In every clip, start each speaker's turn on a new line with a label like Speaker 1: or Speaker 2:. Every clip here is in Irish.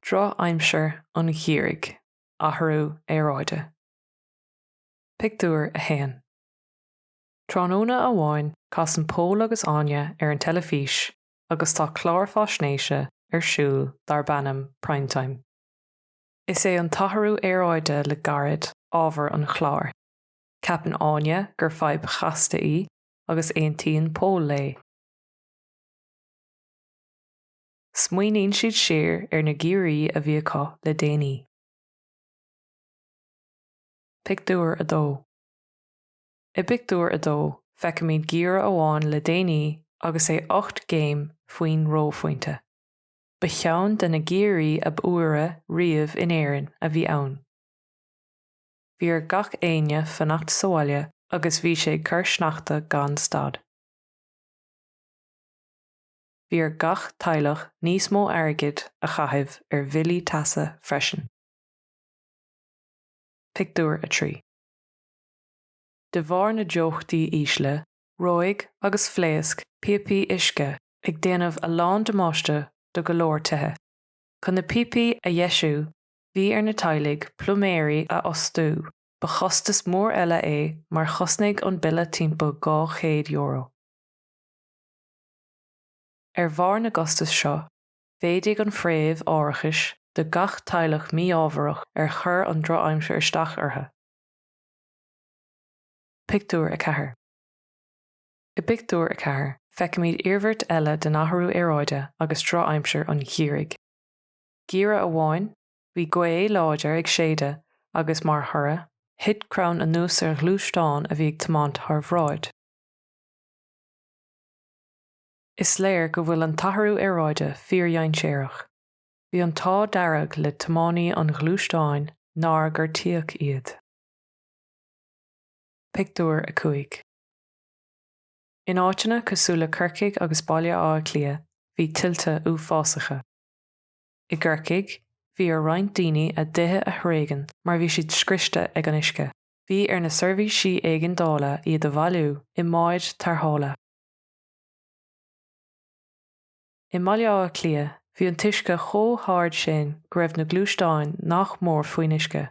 Speaker 1: Drochaimsir an Gheimhridh, Athrú Aeráide. Pictiúr a haon. Tránóna a bháin cas an pól agus aine ar an telefís agus tá clár faisnéise ar siúl dar bannam primetime. Is é an Athrú Aeráide le garad ábhar an chlár. Ceapan aine gur fhadhb chasta í agus aontaíonn pól lé. Smaoiníonn siad siar ar na géirí a bhí acu le déanaí. Pictiúr a dó. I pictiúr a dó feicimid géire amháin le déanaí agus é 8 géim faoin róphointe. Ba cheann de na géirí a bhuaire riamh in éireann a bhí ann. Bhí ar gach aine fannacht sáile agus bhí sé cur sneachta gan stad. Bhí ar gach teilech níos mó airgid a chaitheamh ar bhillí tasa freisin. Pictiúr a trí. De bharr na deochtaí ísle, roigh agus phléasc piapaí uisce ag déanamh a lán damáiste do go leor tithe. Chun na piapaí a dheisiú, bhí ar na teilig pluméirí a ostú, ba chostas mór eile é mar chosnaigh an bille timpeall €200. Ar bharr na gostas seo, bhéidigh an phréomh áirithis de gach teilech míábharach ar chur an Drochaimsir isteach orthu. Pictiúr a ceathair. I pictiúr a ceathair feicimid iarmhairt eile den Athrú Aeráide agus Drochaimsir an Gheimhridh. Géire amháin, bhí gcué láidir ag séide agus mar thoradh, hit crann anuas ar ghluaisteáin a bhí ag tiomáint thar bhráid. Is léir go bhfuil an Athrú Aeráide fíorchainséireach. Bhí an tá dearg le tiománaí an ghluaisteáin nár gur tíoch iad. Pictiúr a 5. In áiteanna cosúla Corcaigh agus Baile Átha Cliath, bhí tillte uafásacha. I Gcorcaigh, bhí ar roinnt daoine a d'ithe a thréigean mar bhí siad scriste ag an uisce. Bhí ar na seirbhísí éigeandála iad a bhailiú i mbaid tar thála. I Baile Átha Cliath, bhí an tuisce chomh-thard sin go raibh na ghluaisteáin nach mór faoin uisce.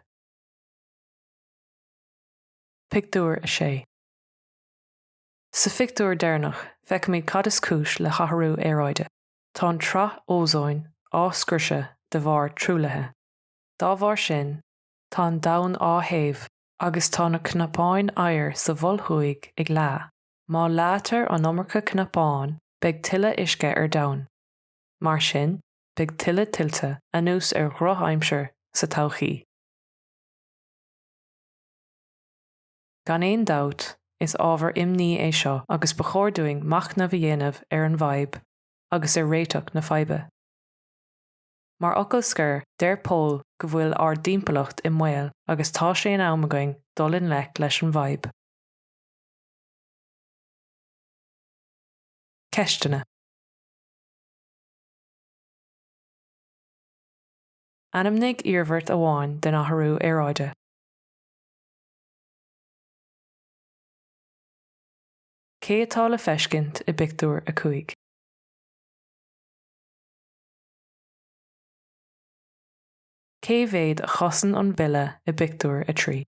Speaker 1: Pictiúr a 6. Sa pictiúr deireanach feicimid cad is cúis le Athrú Aeráide. Tá an trath ósáin áscurse de bharr trúlathe. Dá bharr sin, tá an domhan áthaomh agus tá na cnapáin oighear sa bholthuaigh ag leath. Má leatar an iomarca cnapáin beidh tuilleadh uisce ar domhan. Mar sin, beidh tuilleadh tiltte anuas ar Drochaimsir sa todhchaí. Gan éon dabht is ábhar imní é seo agus ba chórdúing machna bhí dhéanamh ar an bhaib agus ar réiteach na faibe. Mar ocail scur deir pól go bhfuil ár d'impleacht i mbaol agus tá sé in amagaing dul in lech leis an bhaib. Ceistena. Anamnig iarmhairt amháin den Athrú Aeráide. Cé atá le feiscint i pictiúr a 5. Cé bhéad a chosann an bille i pictiúr a 3.